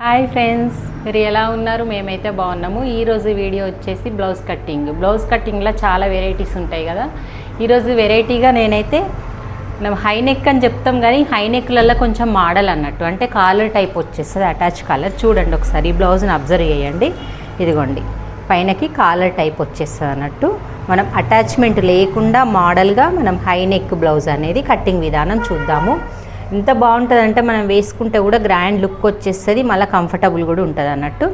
Hi friends, మీరు ఎలా ఉన్నారు? మేమైతే బాగున్నాము. ఈరోజు వీడియో వచ్చేసి బ్లౌజ్ కటింగ్లో చాలా వెరైటీస్ ఉంటాయి కదా. ఈరోజు వెరైటీగా నేనైతే మనం హై నెక్ అని చెప్తాం కానీ హై నెక్లలో కొంచెం మోడల్ అన్నట్టు, అంటే కాలర్ టైప్ వచ్చేస్తుంది, అటాచ్ కాలర్. చూడండి ఒకసారి ఈ బ్లౌజ్ని అబ్జర్వ్ చేయండి. ఇదిగోండి, పైనకి కాలర్ టైప్ వచ్చేస్తుంది అన్నట్టు. మనం అటాచ్మెంట్ లేకుండా మోడల్గా మనం హై నెక్ బ్లౌజ్ అనేది కటింగ్ విధానం చూద్దాము. ఎంత బాగుంటుందంటే మనం వేసుకుంటే కూడా గ్రాండ్ లుక్ వచ్చేస్తుంది, మళ్ళీ కంఫర్టబుల్ కూడా ఉంటుంది అన్నట్టు.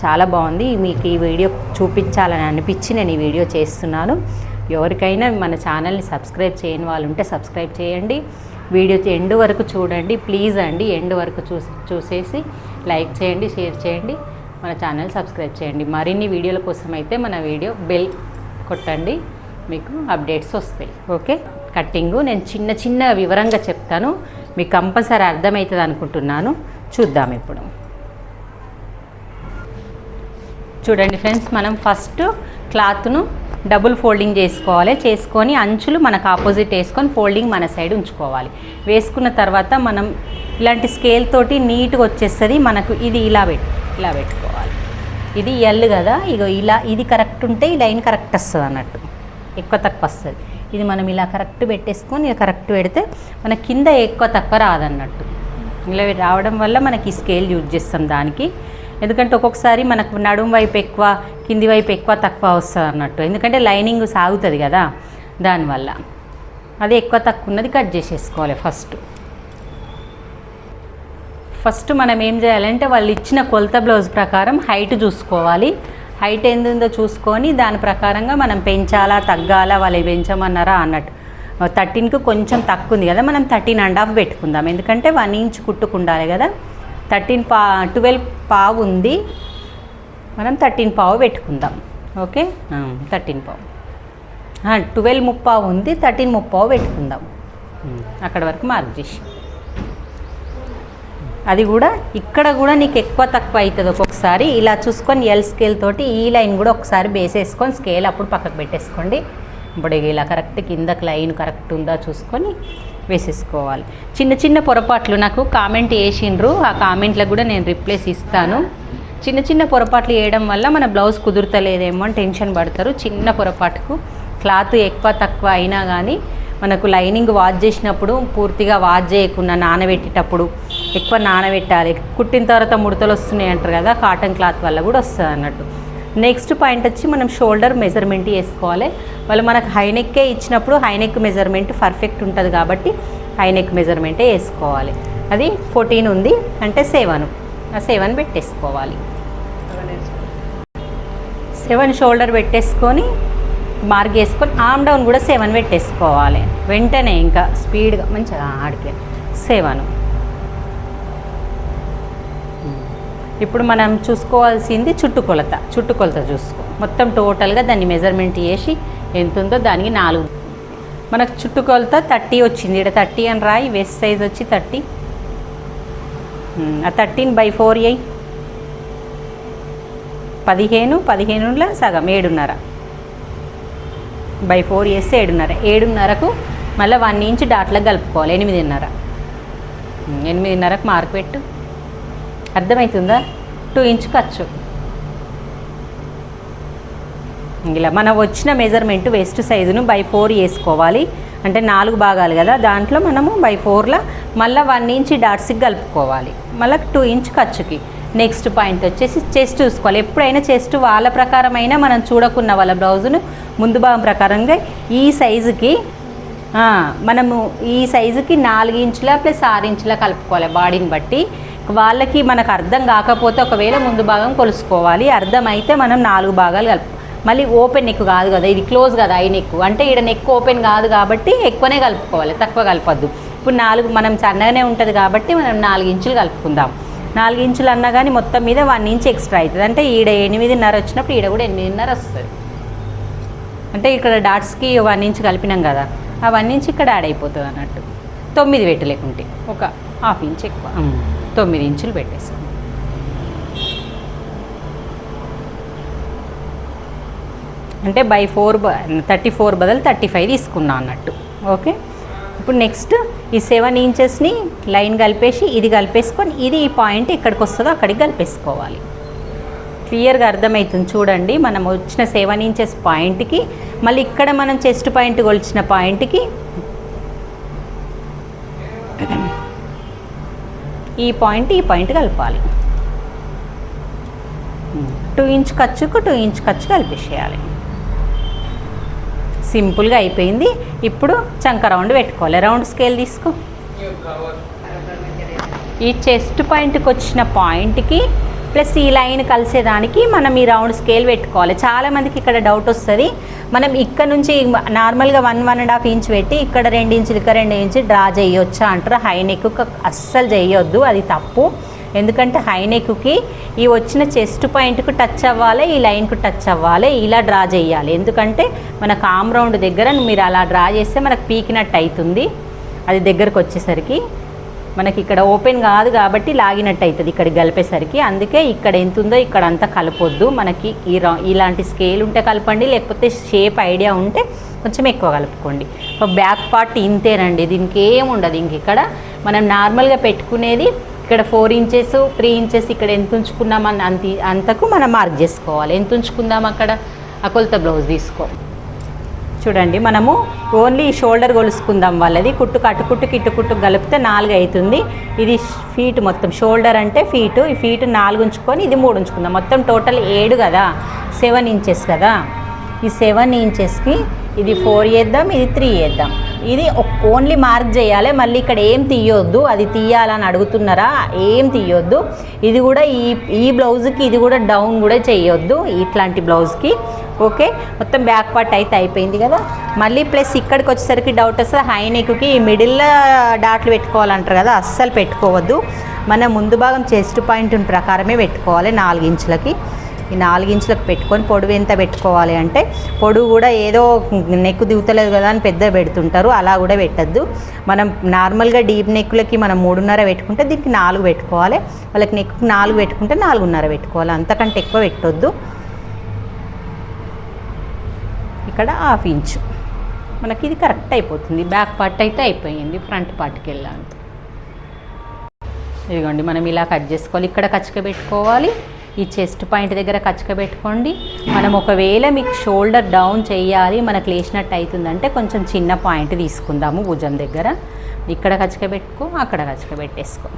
చాలా బాగుంది. మీకు ఈ వీడియో చూపించాలని అనిపించి నేను ఈ వీడియో చేస్తున్నాను. ఎవరికైనా మన ఛానల్ని సబ్స్క్రైబ్ చేయని వాళ్ళు ఉంటే సబ్స్క్రైబ్ చేయండి. వీడియో ఎండ్ వరకు చూడండి ప్లీజ్ అండి. ఎండ్ వరకు చూసేసి లైక్ చేయండి, షేర్ చేయండి, మన ఛానల్ సబ్స్క్రైబ్ చేయండి. మరిన్ని వీడియోల కోసం అయితే మన వీడియో బెల్ కొట్టండి, మీకు అప్డేట్స్ వస్తాయి. ఓకే, కట్టింగు నేను చిన్న వివరంగా చెప్తాను, మీకు కంపల్సరీ అర్థమవుతుంది అనుకుంటున్నాను. చూద్దాం ఇప్పుడు. చూడండి ఫ్రెండ్స్, మనం ఫస్ట్ క్లాత్ను డబుల్ ఫోల్డింగ్ చేసుకొని అంచులు మనకు ఆపోజిట్ వేసుకొని ఫోల్డింగ్ మన సైడ్ ఉంచుకోవాలి. వేసుకున్న తర్వాత మనం ఇలాంటి స్కేల్ తోటి నీట్గా వచ్చేస్తుంది మనకు. ఇది ఇలా పెట్టుకోవాలి. ఇది ఎల్ కదా, ఇగో ఇలా ఇది కరెక్ట్ ఉంటే ఈ లైన్ కరెక్ట్ వస్తుంది అన్నట్టు, ఎక్కువ తక్కువ వస్తుంది. ఇది మనం ఇలా కరెక్ట్ పెట్టేసుకొని ఇలా కరెక్ట్ పెడితే మన కింద ఎక్కువ తక్కువ రాదన్నట్టు. ఇలా రావడం వల్ల మనకి ఈ స్కేల్ యూజ్ చేస్తాం దానికి. ఎందుకంటే ఒక్కొక్కసారి మనకు నడుం వైపు ఎక్కువ, కింది వైపు ఎక్కువ తక్కువ వస్తుంది అన్నట్టు. ఎందుకంటే లైనింగ్ సాగుతుంది కదా, దానివల్ల అది ఎక్కువ తక్కువ ఉన్నది కట్ చేసేసుకోవాలి. ఫస్ట్ మనం ఏం చేయాలంటే వాళ్ళు ఇచ్చిన కొలత బ్లౌజ్ ప్రకారం హైట్ చూసుకోవాలి. హైట్ ఎంతుందో చూసుకొని దాని ప్రకారంగా మనం పెంచాలా తగ్గాలా, వాళ్ళు పెంచమన్నారా అన్నట్టు. 13కి కొంచెం తక్కువ ఉంది కదా, మనం 13.5 పెట్టుకుందాం. ఎందుకంటే 1 ఇంచ్ కుట్టుకుండాలి కదా. 12 పావు ఉంది, మనం 13 పావు పెట్టుకుందాం. ఓకే, 13 పావు 12 ముప్పావు ఉంది, 13 ముప్పావు పెట్టుకుందాం. అక్కడ వరకు మార్క్ చేసి, అది కూడా ఇక్కడ కూడా నీకు ఎక్కువ తక్కువ అవుతుంది ఒక్కొక్కసారి. ఇలా చూసుకొని ఎల్ స్కేల్ తోటి ఈ లైన్ కూడా ఒకసారి వేసేసుకొని స్కేల్ అప్పుడు పక్కకు పెట్టేసుకోండి. ఇప్పుడు ఇలా కరెక్ట్ కిందకి లైన్ కరెక్ట్ ఉందా చూసుకొని వేసేసుకోవాలి. చిన్న పొరపాట్లు నాకు కామెంట్ వేసిండ్రు, ఆ కామెంట్లకు కూడా నేను రిప్లైస్ ఇస్తాను. చిన్న పొరపాట్లు వేయడం వల్ల మన బ్లౌజ్ కుదురుతలేదేమో అని టెన్షన్ పడతారు. చిన్న పొరపాటుకు క్లాత్ ఎక్కువ తక్కువ అయినా కానీ మనకు లైనింగ్ వాష్ చేసినప్పుడు పూర్తిగా వాష్ చేయకుండా నానబెట్టేటప్పుడు ఎక్కువ నానబెట్టాలి. కుట్టిన తర్వాత ముడతలు వస్తున్నాయి అంటారు కదా, కాటన్ క్లాత్ వల్ల కూడా వస్తుంది అన్నట్టు. నెక్స్ట్ పాయింట్ వచ్చి మనం షోల్డర్ మెజర్మెంట్ వేసుకోవాలి. వాళ్ళు మనకు హైనెక్కే ఇచ్చినప్పుడు హైనెక్ మెజర్మెంట్ పర్ఫెక్ట్ ఉంటుంది కాబట్టి హైనెక్ మెజర్మెంటే వేసుకోవాలి. అది 14 ఉంది అంటే 7, ఆ 7 పెట్టేసుకోవాలి. 7 షోల్డర్ పెట్టేసుకొని మార్క్ వేసుకొని ఆమ్ డౌన్ కూడా 7 పెట్టేసుకోవాలి. వెంటనే ఇంకా స్పీడ్గా మంచిగా ఆడికే 7. ఇప్పుడు మనం చూసుకోవాల్సింది చుట్టుకొలత చూసుకో. మొత్తం టోటల్గా దాన్ని మెజర్మెంట్ చేసి ఎంత ఉందో దానికి 4. మనకు చుట్టుకొలత 30 వచ్చింది. ఇక్కడ 30 అని రాయి. వెస్ట్ సైజ్ వచ్చి 30. ఆ 13/4 అయ్యి 15లో సగం 7.5 /4 వేస్తే 7.5. 7.5కు మళ్ళీ 1 ఇంచ్ డాట్లకు కలుపుకోవాలి. 8.5కు మార్క్ పెట్టు. అర్థమవుతుందా? 2 ఇంచ్ ఖర్చు. ఇలా మనం వచ్చిన మెజర్మెంట్ వెస్ట్ సైజును /4 వేసుకోవాలి. అంటే 4 భాగాలు కదా, దాంట్లో మనము /4లో మళ్ళీ 1 ఇంచ్ డాట్స్కి కలుపుకోవాలి. మళ్ళీ 2 ఇంచ్ ఖర్చుకి. నెక్స్ట్ పాయింట్ వచ్చేసి చెస్ట్ చూసుకోవాలి. ఎప్పుడైనా చెస్ట్ వాళ్ళ ప్రకారమైనా మనం చూడకున్న వాళ్ళ బ్లౌజును ముందు భాగం ప్రకారంగా ఈ సైజుకి మనము 4 ఇంచుల + 6 ఇంచుల కలుపుకోవాలి. బాడీని బట్టి వాళ్ళకి మనకు అర్థం కాకపోతే ఒకవేళ ముందు భాగం కొలుసుకోవాలి. అర్థమైతే మనం 4 భాగాలు మళ్ళీ ఓపెన్ నెక్ కాదు కదా, ఇది క్లోజ్ కదా ఐ నెక్, అంటే ఇక్కడ నెక్ ఓపెన్ కాదు కాబట్టి ఎక్కువనే కలుపుకోవాలి, తక్కువ కలపద్దు. ఇప్పుడు 4 మనం సన్నగానే ఉంటుంది కాబట్టి మనం 4 ఇంచులు కలుపుకుందాం. 4 ఇంచులు అన్నా కానీ మొత్తం మీద 1 ఇంచ్ ఎక్స్ట్రా అవుతుంది. అంటే ఈడ 8.5 వచ్చినప్పుడు ఈడ కూడా 8.5 వస్తుంది. అంటే ఇక్కడ డాట్స్కి 1 ఇంచ్ కలిపినాం కదా, ఆ 1 ఇంచ్ ఇక్కడ యాడ్ అయిపోతుంది అన్నట్టు. 9 పెట్టలేకుంటే ఒక ½ ఇంచ్ ఎక్కువ, 9 ఇంచులు పెట్టేసుకోండి. అంటే /4 34 బదులు 35 తీసుకున్నాం అన్నట్టు. ఓకే, ఇప్పుడు నెక్స్ట్ ఈ 7 ఇంచెస్ని లైన్ కలిపేసి ఇది కలిపేసుకొని ఇది ఈ పాయింట్ ఎక్కడికి వస్తుందో అక్కడికి కలిపేసుకోవాలి. క్లియర్గా అర్థమవుతుంది చూడండి. మనం వచ్చిన 7 ఇంచెస్ పాయింట్కి మళ్ళీ ఇక్కడ మనం చెస్ట్ పాయింట్ కొలిచిన పాయింట్కి ఈ పాయింట్ కలపాలి. 2 ఇంచ్ ఖర్చుకు 2 ఇంచ్ ఖర్చు కలిపేసేయాలి. సింపుల్గా అయిపోయింది. ఇప్పుడు చంక రౌండ్ పెట్టుకోవాలి. రౌండ్ స్కేల్ తీసుకో. ఈ చెస్ట్ పాయింట్కి వచ్చిన పాయింట్కి ప్లస్ ఈ లైన్ కలిసేదానికి మనం ఈ రౌండ్ స్కేల్ పెట్టుకోవాలి. చాలామందికి ఇక్కడ డౌట్ వస్తుంది, మనం ఇక్కడ నుంచి నార్మల్గా 1-1.5 ఇంచ్ పెట్టి ఇక్కడ 2 ఇంచులు ఇక్కడ 2 ఇంచులు డ్రా చేయొచ్చా అంటారు. హై నెక్ అస్సలు చేయొద్దు, అది తప్పు. ఎందుకంటే హై నెక్కి ఈ వచ్చిన చెస్ట్ పాయింట్కు టచ్ అవ్వాలి, ఈ లైన్కు టచ్ అవ్వాలి, ఇలా డ్రా చేయాలి. ఎందుకంటే మనకు ఆమ్ రౌండ్ దగ్గర మీరు అలా డ్రా చేస్తే మనకు పీకినట్టు అవుతుంది. అది దగ్గరకు వచ్చేసరికి మనకి ఇక్కడ ఓపెన్ కాదు కాబట్టి లాగినట్టు అవుతుంది ఇక్కడికి కలిపేసరికి. అందుకే ఇక్కడ ఎంత ఉందో ఇక్కడ అంతా కలపొద్దు. మనకి ఇలాంటి స్కేల్ ఉంటే కలపండి, లేకపోతే షేప్ ఐడియా ఉంటే కొంచెం ఎక్కువ కలుపుకోండి. బ్యాక్ పార్ట్ ఇంతేనండి, దీనికి ఏముండదు. ఇంక ఇక్కడ మనం నార్మల్గా పెట్టుకునేది ఇక్కడ 4 ఇంచెస్ 3 ఇంచెస్ ఇక్కడ ఎంత ఉంచుకున్నామని అంతకు మనం మార్క్ చేసుకోవాలి. ఎంత ఉంచుకుందాం అక్కడ ఆ కొలత బ్లౌజ్ తీసుకో. చూడండి, మనము ఓన్లీ షోల్డర్ కొలుసుకుందాం వాళ్ళది. కుట్టుకు అటుకుట్టుకు ఇటుకుట్టుకు కలిపితే 4 అవుతుంది. ఇది ఫీట్ మొత్తం షోల్డర్ అంటే ఫీటు, ఈ ఫీటు 4 ఉంచుకొని ఇది 3 ఉంచుకుందాం. మొత్తం టోటల్ 7 కదా, 7 ఇంచెస్ కదా. ఈ 7 ఇంచెస్కి ఇది 4 వేద్దాం, ఇది 3 వేద్దాం. ఇది ఓన్లీ మార్క్ చేయాలి. మళ్ళీ ఇక్కడ ఏం తీయొద్దు, అది తీయాలని అడుగుతున్నారా, ఏం తీయొద్దు. ఇది కూడా ఈ బ్లౌజ్కి ఇది కూడా డౌన్ కూడా చేయొద్దు ఇట్లాంటి బ్లౌజ్కి. ఓకే, మొత్తం బ్యాక్ పార్ట్ అయితే అయిపోయింది కదా. మళ్ళీ ప్లస్ ఇక్కడికి వచ్చేసరికి డౌట్ వస్తుంది, హై నెక్కి మిడిల్లో డాట్లు పెట్టుకోవాలంటారు కదా, అస్సలు పెట్టుకోవద్దు. మన ముందు భాగం చెస్ట్ పాయింట్ ప్రకారమే పెట్టుకోవాలి 4 ఇంచులకి. ఈ 4 ఇంచులకు పెట్టుకొని పొడవు ఎంత పెట్టుకోవాలి అంటే, పొడవు కూడా ఏదో నెక్ దిగుతలేదు కదా అని పెద్ద పెడుతుంటారు, అలా కూడా పెట్టద్దు. మనం నార్మల్గా డీప్ నెక్లకి మనం 3.5 పెట్టుకుంటే దీనికి 4 పెట్టుకోవాలి. వాళ్ళకి నెక్ 4 పెట్టుకుంటే 4.5 పెట్టుకోవాలి, అంతకంటే ఎక్కువ పెట్టొద్దు. ఇక్కడ 1/2 ఇంచు మనకి ఇది కరెక్ట్ అయిపోతుంది. బ్యాక్ పార్ట్ అయితే అయిపోయింది, ఫ్రంట్ పార్ట్కి వెళ్ళాలి. ఇదిగోండి, మనం ఇలా కట్ చేసుకోవాలి. ఇక్కడ కచ్చక పెట్టుకోవాలి, ఈ చెస్ట్ పాయింట్ దగ్గర కచ్చక పెట్టుకోండి. మనం ఒకవేళ మీకు షోల్డర్ డౌన్ చేయాలి, మనకు లేచినట్టు అవుతుందంటే కొంచెం చిన్న పాయింట్ తీసుకుందాము భుజం దగ్గర. ఇక్కడ కచ్చక పెట్టుకో, అక్కడ కచ్చక పెట్టేసుకో.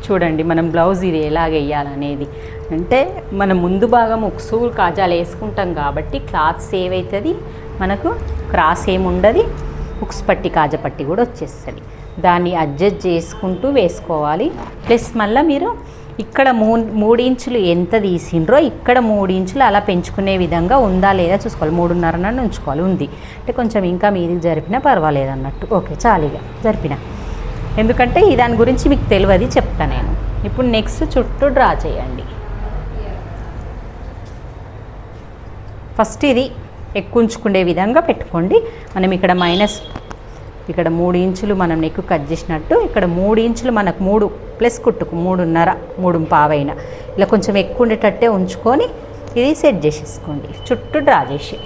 చూడండి, మనం బ్లౌజ్ ఇది ఎలాగ వేయాలనేది అంటే, మనం ముందు భాగం ఉక్సు కాజాలు వేసుకుంటాం కాబట్టి క్లాత్ సేవ్ అవుతుంది, మనకు క్రాస్ ఏముండదు, ఉక్స్ పట్టి కాజా పట్టి కూడా వచ్చేస్తుంది. దాన్ని అడ్జస్ట్ చేసుకుంటూ వేసుకోవాలి. ప్లస్ మళ్ళీ మీరు ఇక్కడ 3 ఇంచులు ఎంత తీసిండ్రో ఇక్కడ 3 ఇంచులు అలా పెంచుకునే విధంగా ఉందా లేదా చూసుకోవాలి. 3.5 ఉంచుకోవాలి. ఉంది అంటే కొంచెం ఇంకా మీదికి జరిపినా పర్వాలేదు అన్నట్టు. ఓకే, చాలీగా జరిపిన, ఎందుకంటే దాని గురించి మీకు తెలియదు చెప్తా నేను. ఇప్పుడు నెక్స్ట్ చుట్టూ డ్రా చేయండి. ఫస్ట్ ఇది ఎక్కువ ఉంచుకునే విధంగా పెట్టుకోండి. మనం ఇక్కడ ఇక్కడ 3 ఇంచులు మనం నెక్కు కట్ చేసినట్టు ఇక్కడ 3 ఇంచులు మనకు 3 ప్లస్ కుట్టుకు 3.5 3.5 ఇలా కొంచెం ఎక్కువ ఉండేటట్టే ఉంచుకొని ఇది సెట్ చేసేసుకోండి. చుట్టూ డ్రా చేసి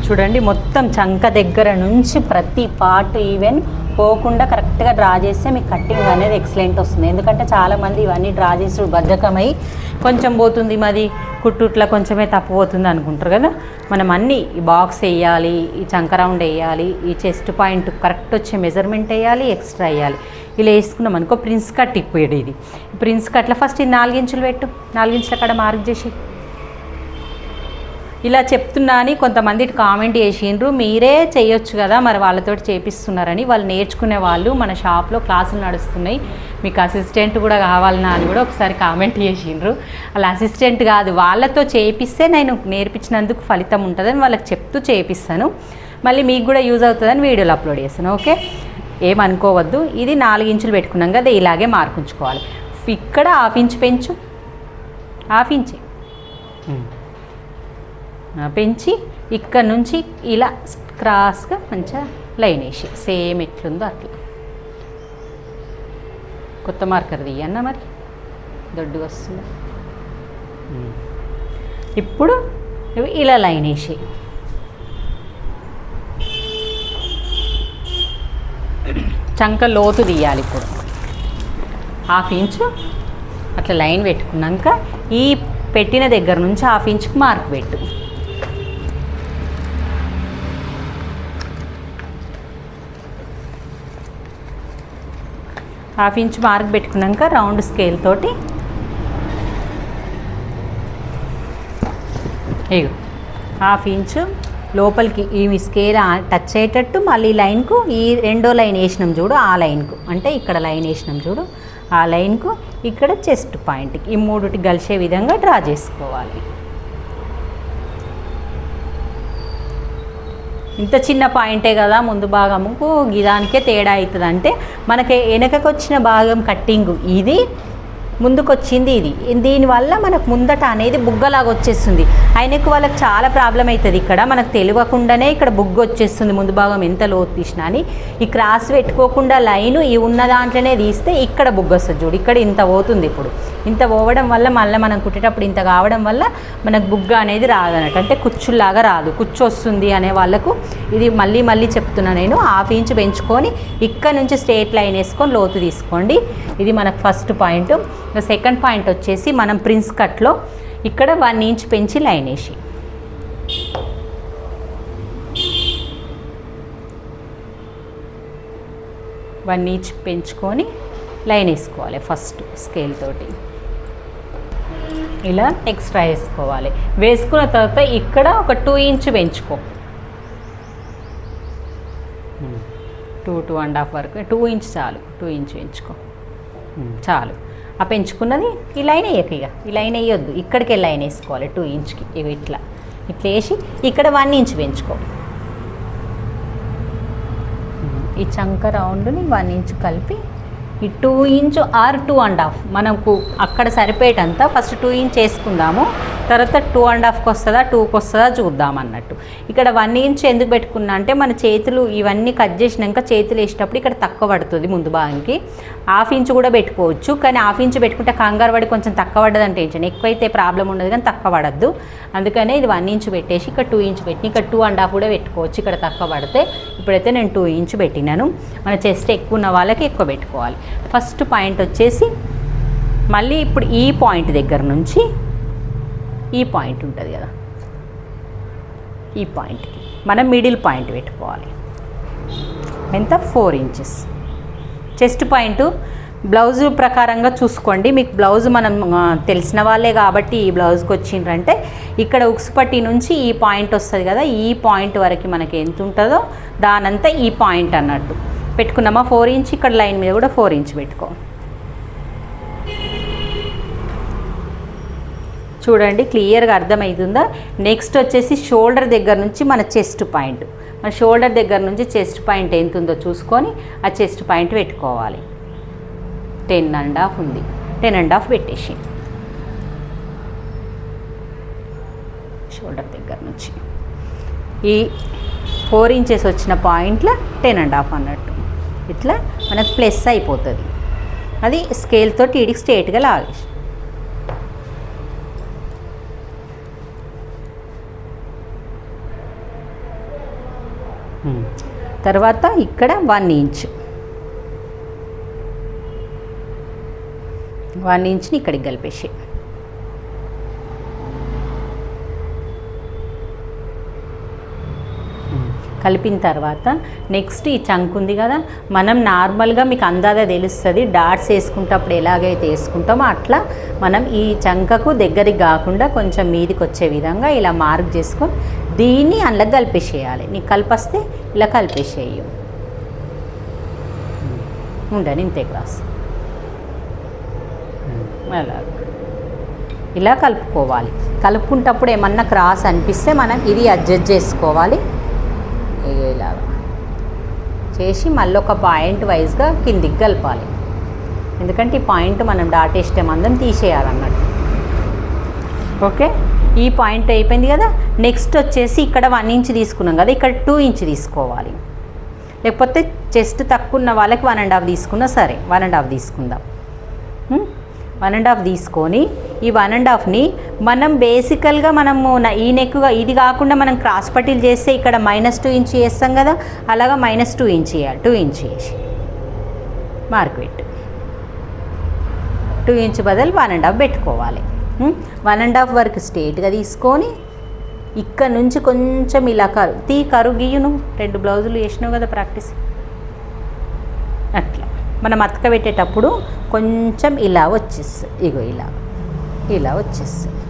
చూడండి, మొత్తం చంక దగ్గర నుంచి ప్రతి పార్ట్ ఈవెన్ పోకుండా కరెక్ట్గా డ్రా చేస్తే మీకు కట్టింగ్ అనేది ఎక్సలెంట్ వస్తుంది. ఎందుకంటే చాలామంది ఇవన్నీ డ్రా చేసి బద్ధకమై కొంచెం పోతుంది మాది కుట్టుట్లా కొంచెమే తప్పిపోతుంది అనుకుంటారు కదా. మనం అన్నీ ఈ బాక్స్ వేయాలి, ఈ చంక రౌండ్ వేయాలి, ఈ చెస్ట్ పాయింట్ కరెక్ట్ వచ్చే మెజర్మెంట్ వేయాలి, ఎక్స్ట్రా వేయాలి. ఇలా వేసుకున్నాం అనుకో ప్రిన్స్ కట్ ఇప్పేది. ఇది ప్రిన్స్ కట్లో ఫస్ట్ ఇది 4 ఇంచులు పెట్టు, 4 ఇంచుల కాడ మార్క్ చేసి. ఇలా చెప్తున్నా అని కొంతమంది కామెంట్ చేసిండ్రు, మీరే చేయొచ్చు కదా మరి వాళ్ళతో చేపిస్తున్నారని. వాళ్ళు నేర్చుకునే వాళ్ళు మన షాప్లో క్లాసులు నడుస్తున్నాయి, మీకు అసిస్టెంట్ కూడా కావాలన్నా అని కూడా ఒకసారి కామెంట్ చేసిండ్రు. అలా అసిస్టెంట్ కాదు, వాళ్ళతో చేపిస్తే నేను నేర్పించినందుకు ఫలితం ఉంటుందని వాళ్ళకి చెప్తూ చేపిస్తాను. మళ్ళీ మీకు కూడా యూజ్ అవుతుందని వీడియోలు అప్లోడ్ చేస్తాను. ఓకే, ఏమనుకోవద్దు. ఇది 4 ఇంచులు పెట్టుకున్నాం కదా, ఇలాగే మార్క్ ఉంచుకోవాలి. ఇక్కడ 1/2 ఇంచు పెంచు, 1/2 ఇంచు పెంచి ఇక్కడ నుంచి ఇలా క్రాస్గా మంచిగా లైన్ వేసి సేమ్ ఎట్లుందో అట్లా. కొత్త మార్కర్ తీయన్నా మరి దొడ్డుగా వస్తుంది. ఇప్పుడు ఇలా లైన్ వేసి చంక లోతు తీయాలి. ఇప్పుడు 1/2 ఇంచు అట్లా లైన్ పెట్టుకున్నాక ఈ పెట్టిన దగ్గర నుంచి 1/2 ఇంచుకి మార్క్ పెట్టు. హాఫ్ ఇంచ్ మార్క్ పెట్టుకున్నాక రౌండ్ స్కేల్ తోటి ఇగో 1/2 ఇంచు లోపలికి ఈ స్కేల్ టచ్ అయ్యేటట్టు మళ్ళీ లైన్కు ఈ రెండో లైన్ వేసినాం చూడు, ఆ లైన్కు అంటే ఇక్కడ లైన్ వేసినాం చూడు, ఆ లైన్కు ఇక్కడ చెస్ట్ పాయింట్కి ఈ మూడుటి కలిసే విధంగా డ్రా చేసుకోవాలి. ఇంత చిన్న పాయింటే కదా ముందు భాగముకు గిదానికే తేడా అవుతుంది. అంటే మనకి వెనకకు వచ్చిన భాగం కట్టింగ్ ఇది, ముందుకు వచ్చింది ఇది. దీనివల్ల మనకు ముందట అనేది బుగ్గలాగా వచ్చేస్తుంది. ఆయనకు వాళ్ళకి చాలా ప్రాబ్లం అవుతుంది. ఇక్కడ మనకు తెలియకుండానే ఇక్కడ బుగ్గ వచ్చేస్తుంది ముందు భాగం ఎంత లోతు తీసినా అని. ఈ క్రాస్ పెట్టుకోకుండా లైను ఈ ఉన్న దాంట్లోనే తీస్తే ఇక్కడ బుగ్గ వస్తుంది చూడు, ఇక్కడ ఇంత పోతుంది. ఇప్పుడు ఇంత పోవడం వల్ల మళ్ళీ మనం కుట్టేటప్పుడు ఇంత కావడం వల్ల మనకు బుగ్గ అనేది రాదన్నట్టు, అంటే కుచ్చులాగా రాదు, కుచ్చు వస్తుంది అనే వాళ్ళకు ఇది మళ్ళీ మళ్ళీ చెప్తున్నా నేను. 1/2 ఇంచు పెంచుకొని ఇక్కడ నుంచి స్ట్రేట్ లైన్ వేసుకొని లోతు తీసుకోండి. ఇది మనకు ఫస్ట్ పాయింట్. సెకండ్ పాయింట్ వచ్చేసి మనం ప్రిన్స్ కట్లో ఇక్కడ 1 ఇంచ్ పెంచి లైన్ వేసి వన్ ఇంచ్ పెంచుకొని లైన్ వేసుకోవాలి. ఫస్ట్ స్కేల్ తోటి ఇలా ఎక్స్ట్రా వేసుకోవాలి. వేసుకున్న తర్వాత ఇక్కడ ఒక 2 ఇంచ్ పెంచుకో, 2.5 వరకు 2 ఇంచ్ చాలు, 2 ఇంచ్ పెంచుకో చాలు. ఆ పెంచుకున్నది ఈ లైన్ వేయక, ఇక ఈ లైన్ వేయొద్దు, ఇక్కడికి లైన్ వేసుకోవాలి 2 ఇంచ్కి. ఇవి ఇట్లా ఇట్లా వేసి ఇక్కడ 1 ఇంచ్ పెంచుకో. ఈ చంక రౌండ్ని 1 ఇంచ్ కలిపి ఈ 2 ఇంచ్ ఆర్ 2.5 మనకు అక్కడ సరిపోయేటంత ఫస్ట్ 2 ఇంచ్ వేసుకుందాము, తర్వాత 2.5కి వస్తుందా 2కి వస్తుందా చూద్దాం అన్నట్టు. ఇక్కడ 1 ఇంచ్ ఎందుకు పెట్టుకున్నా అంటే మన చేతులు ఇవన్నీ కట్ చేసినాక చేతులు వేసేటప్పుడు ఇక్కడ తక్కువ పడుతుంది ముందు భాగానికి. 1/2 ఇంచ్ కూడా పెట్టుకోవచ్చు, కానీ 1/2 ఇంచ్ పెట్టుకుంటే కంగారు పడి కొంచెం తక్కువ పడ్డదంటే టెన్షన్, ఎక్కువైతే ప్రాబ్లం ఉండదు కానీ తక్కువ పడద్దు. అందుకనే ఇది 1 ఇంచ్ పెట్టేసి ఇక్కడ 2 ఇంచ్ పెట్టి ఇక్కడ 2.5 కూడా పెట్టుకోవచ్చు ఇక్కడ తక్కువ పడితే. ఇప్పుడైతే నేను 2 ఇంచ్ పెట్టినాను. మన చెస్ట్ ఎక్కువ ఉన్న వాళ్ళకి ఎక్కువ పెట్టుకోవాలి. ఫస్ట్ పాయింట్ వచ్చేసి మళ్ళీ ఇప్పుడు ఈ పాయింట్ దగ్గర నుంచి ఈ పాయింట్ ఉంటుంది కదా, ఈ పాయింట్కి మనం మిడిల్ పాయింట్ పెట్టుకోవాలి. ఎంత 4 ఇంచెస్ చెస్ట్ పాయింట్. బ్లౌజు ప్రకారంగా చూసుకోండి, మీకు బ్లౌజ్ మనం తెలిసిన వాళ్ళే కాబట్టి ఈ బ్లౌజ్కి వచ్చిండ్రంటే ఇక్కడ ఉక్స్ పట్టి నుంచి ఈ పాయింట్ వస్తుంది కదా, ఈ పాయింట్ వరకు మనకి ఎంత ఉంటుందో దానంతా ఈ పాయింట్ అన్నట్టు పెట్టుకున్నామా. 4 ఇంచ్ ఇక్కడ లైన్ మీద కూడా 4 ఇంచ్ పెట్టుకో. చూడండి క్లియర్గా అర్థమవుతుందా. నెక్స్ట్ వచ్చేసి షోల్డర్ దగ్గర నుంచి మన చెస్ట్ పాయింట్, మన షోల్డర్ దగ్గర నుంచి చెస్ట్ పాయింట్ ఎంత ఉందో చూసుకొని ఆ చెస్ట్ పాయింట్ పెట్టుకోవాలి. 10.5 ఉంది, 10.5 పెట్టేసి షోల్డర్ దగ్గర నుంచి ఈ 4 ఇంచెస్ వచ్చిన పాయింట్లో 10.5 అన్నట్టు ఇట్లా మనకు ప్లస్ అయిపోతుంది. అది స్కేల్తో టీడికి స్ట్రేట్గా లాగేసి తర్వాత ఇక్కడ 1 ఇంచ్, 1 ఇంచ్ని ఇక్కడికి కలిపేసి కలిపిన తర్వాత నెక్స్ట్ ఈ చంక్ ఉంది కదా, మనం నార్మల్గా మీకు అందాదా తెలుస్తుంది డాట్స్ వేసుకుంటప్పుడు ఎలాగైతే వేసుకుంటామో అట్లా మనం ఈ చంకకు దగ్గరికి కాకుండా కొంచెం మీదికి వచ్చే విధంగా ఇలా మార్క్ చేసుకొని దీన్ని అందులో కలిపేసేయాలి. నీకు కలిపేస్తే ఇలా కలిపేసేయ ఉండని ఇంతే క్లాస్ అలా ఇలా కలుపుకోవాలి. కలుపుకుంటప్పుడు ఏమన్నా క్రాస్ అనిపిస్తే మనం ఇది అడ్జస్ట్ చేసుకోవాలి. ఇలాగా చేసి మళ్ళీ ఒక పాయింట్ వైజ్గా కిందికి కలపాలి, ఎందుకంటే ఈ పాయింట్ మనం డాట్ వేస్తే మందం తీసేయాలన్నట్టు. ఓకే, ఈ పాయింట్ అయిపోయింది కదా. నెక్స్ట్ వచ్చేసి ఇక్కడ 1 ఇంచ్ తీసుకున్నాం కదా, ఇక్కడ 2 ఇంచ్ తీసుకోవాలి. లేకపోతే చెస్ట్ తక్కువ ఉన్న వాళ్ళకి 1.5 తీసుకున్నా సరే, 1.5 తీసుకుందాం. 1.5 తీసుకొని ఈ 1.5ని మనం బేసికల్గా మనము ఈ నెక్గా ఇది కాకుండా మనం క్రాస్ పట్టీలు చేస్తే ఇక్కడ -2 ఇంచ్ చేస్తాం కదా, అలాగా -2 ఇంచ్ చేయాలి. 2 ఇంచ్ చేసి మార్క్ పెట్టు. 2 ఇంచ్ బదులు 1.5 పెట్టుకోవాలి. 1.5 వరకు స్ట్రేట్గా తీసుకొని ఇక్కడ నుంచి కొంచెం ఇలా కరువు గీయును. 2 బ్లౌజులు వేసినావు కదా ప్రాక్టీస్. అట్లా మనం అతక పెట్టేటప్పుడు కొంచెం ఇలా వచ్చేస్తుంది. ఇగో ఇలా వచ్చేస్తుంది.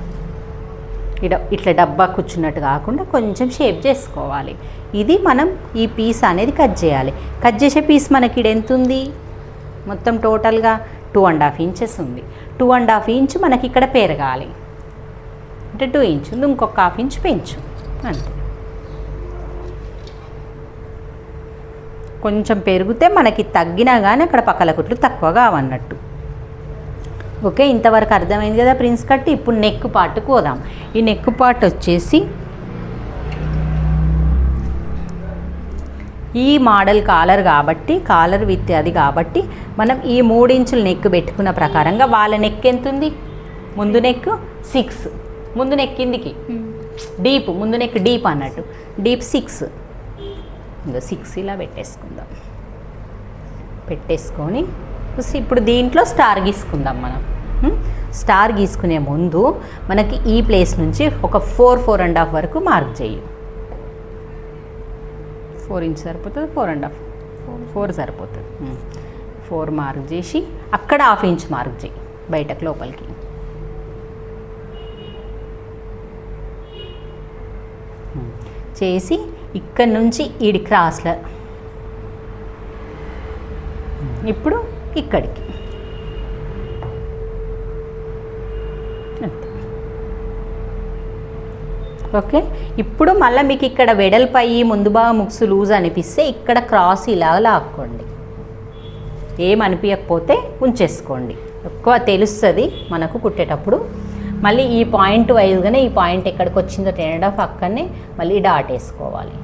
ఇట్లా డబ్బా కూర్చున్నట్టు కాకుండా కొంచెం షేప్ చేసుకోవాలి. ఇది మనం ఈ పీస్ అనేది కట్ చేయాలి. కట్ చేసే పీస్ మనకి ఇక్కడ ఎంత ఉంది, మొత్తం టోటల్గా 2.5 ఇంచెస్ ఉంది. 2.5 ఇంచ్ మనకి ఇక్కడ పెరగాలి. అంటే 2 ఇంచ్ ఉంది, ఇంకొక 1/2 ఇంచ్ పెంచు అంతే. కొంచెం పెరిగితే మనకి తగ్గినా కానీ అక్కడ పక్కల కుట్లు తక్కువ కావన్నట్టు. ఓకే, ఇంతవరకు అర్థమైంది కదా ప్రిన్స్ కట్. ఇప్పుడు నెక్ పార్ట్కి పోదాం. ఈ నెక్ పార్ట్ వచ్చేసి ఈ మోడల్ కాలర్ కాబట్టి, కాలర్ విత్ అది కాబట్టి మనం ఈ 3 ఇంచుల నెక్ పెట్టుకున్న ప్రకారంగా వాళ్ళ నెక్ ఎంత ఉంది, ముందు నెక్ 6, ముందు నెక్ కిందికి డీప్, ముందు నెక్ డీప్ అన్నట్టు, డీప్ 6, ఇంకా 6 ఇలా పెట్టేసుకుందాం. పెట్టేసుకొని ఇప్పుడు దీంట్లో స్టార్ గీసుకుందాం మనం. స్టార్ గీసుకునే ముందు మనకి ఈ ప్లేస్ నుంచి ఒక 4.5 వరకు మార్క్ చేయి. 4 ఇంచ్ సరిపోతుంది, 4.5, 4 సరిపోతుంది. 4 మార్క్ చేసి అక్కడ 1/2 ఇంచ్ మార్క్ చేయి బయటకు లోపలికి. చేసి ఇక్కడ నుంచి ఈడి క్రాస్లో ఇప్పుడు ఇక్కడికి అంతే. ఓకే, ఇప్పుడు మళ్ళీ మీకు ఇక్కడ వెడల్పై ముందు బాగా ముక్స్ లూజ్ అనిపిస్తే ఇక్కడ క్రాస్ ఇలా లాక్కోండి. ఏమనిపించకపోతే ఉంచేసుకోండి. ఎక్కువ తెలుస్తుంది మనకు కుట్టేటప్పుడు. మళ్ళీ ఈ పాయింట్ వైజ్గానే ఈ పాయింట్ ఎక్కడికి వచ్చిందో 10.5 అక్కడనే మళ్ళీ డాట్ వేసుకోవాలి.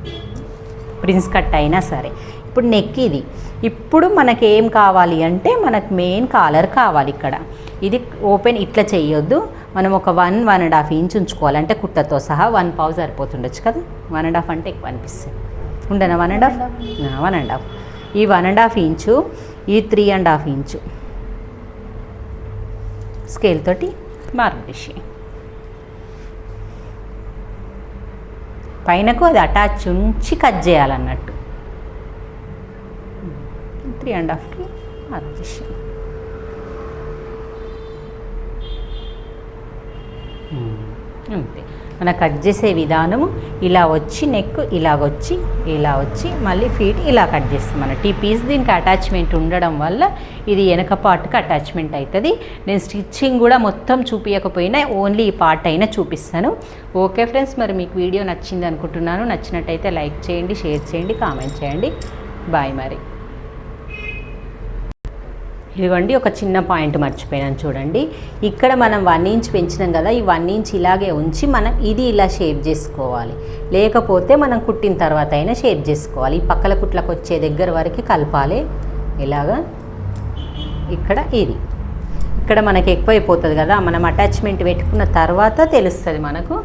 ప్రిన్స్ కట్ అయినా సరే. ఇప్పుడు నెక్ ఇది. ఇప్పుడు మనకి ఏం కావాలి అంటే మనకు మెయిన్ కాలర్ కావాలి. ఇక్కడ ఇది ఓపెన్ ఇట్లా చేయొద్దు. మనం ఒక 1.5 ఇంచ్ ఉంచుకోవాలి. అంటే కుట్టతో సహా 1 పావు సరిపోతుండొచ్చు కదా. 1.5 అంటే ఎక్కువ అనిపిస్తుంది. ఉండనా 1.5 ఈ 1.5 ఇంచు, ఈ 3.5 ఇంచు స్కేల్ తోటి మార్క్ చేసి పైనకు అది అటాచ్ ఉంచి కట్ చేయాలన్నట్టు. 3.5కి మార్క్ చేసి అంతే. మన కట్ చేసే విధానము ఇలా వచ్చి నెక్ ఇలా వచ్చి మళ్ళీ ఫీట్ ఇలా కట్ చేస్తాం. మన పీస్ దీనికి అటాచ్మెంట్ ఉండడం వల్ల ఇది వెనక పార్ట్కి అటాచ్మెంట్ అవుతుంది. నేను స్టిచ్చింగ్ కూడా మొత్తం చూపించకపోయినా ఓన్లీ ఈ పార్ట్ అయినా చూపిస్తాను. ఓకే ఫ్రెండ్స్, మరి మీకు వీడియో నచ్చింది అనుకుంటున్నాను. నచ్చినట్టయితే లైక్ చేయండి, షేర్ చేయండి, కామెంట్ చేయండి. బాయ్. మరి ఇదిగోండి ఒక చిన్న పాయింట్ మర్చిపోయాను చూడండి. ఇక్కడ మనం 1 ఇంచ్ పెంచినాం కదా, ఈ 1 ఇంచ్ ఇలాగే ఉంచి మనం ఇది ఇలా షేప్ చేసుకోవాలి. లేకపోతే మనం కుట్టిన తర్వాత అయినా షేప్ చేసుకోవాలి. ఈ పక్కల కుట్లకు వచ్చే దగ్గర వరకు కలపాలి. ఇలాగా ఇక్కడ ఇక్కడ మనకి ఎక్కువైపోతుంది కదా. మనం అటాచ్మెంట్ పెట్టుకున్న తర్వాత తెలుస్తుంది మనకు.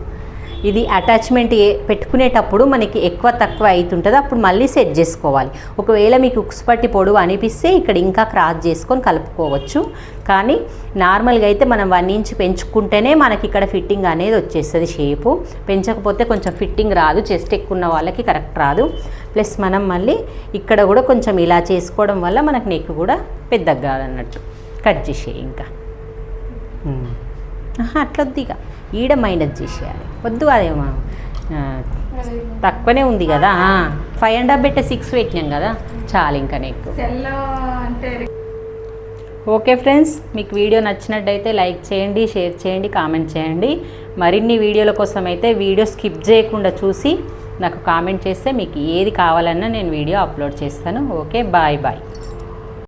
ఇది అటాచ్మెంట్ పెట్టుకునేటప్పుడు మనకి ఎక్కువ తక్కువ అవుతుంటుంది. అప్పుడు మళ్ళీ సెట్ చేసుకోవాలి. ఒకవేళ మీకు ఉక్స్ పట్టి పొడవు అనిపిస్తే ఇక్కడ ఇంకా క్రాస్ చేసుకొని కలుపుకోవచ్చు. కానీ నార్మల్గా అయితే మనం 1 ఇంచ్ పెంచుకుంటేనే మనకి ఇక్కడ ఫిట్టింగ్ అనేది వచ్చేస్తుంది. షేపు పెంచకపోతే కొంచెం ఫిట్టింగ్ రాదు. చెస్ట్ ఎక్కువ ఉన్న వాళ్ళకి కరెక్ట్ రాదు. ప్లస్ మనం మళ్ళీ ఇక్కడ కూడా కొంచెం ఇలా చేసుకోవడం వల్ల మనకు నెక్ కూడా పెద్దగా కాదన్నట్టు. కట్ చేసేయి ఇంకా అట్లొద్దు. ఇక ఈడ మైనస్ చేసేయాలి. వద్దు, అదేమో తక్కువనే ఉంది కదా. 5.5 పెట్టే 6 పెట్టినాం కదా, చాలు ఇంకా నెక్. ఓకే ఫ్రెండ్స్, మీకు వీడియో నచ్చినట్టయితే లైక్ చేయండి, షేర్ చేయండి, కామెంట్ చేయండి. మరిన్ని వీడియోల కోసం అయితే వీడియో స్కిప్ చేయకుండా చూసి నాకు కామెంట్ చేస్తే మీకు ఏది కావాలన్నా నేను వీడియో అప్లోడ్ చేస్తాను. Okay, bye.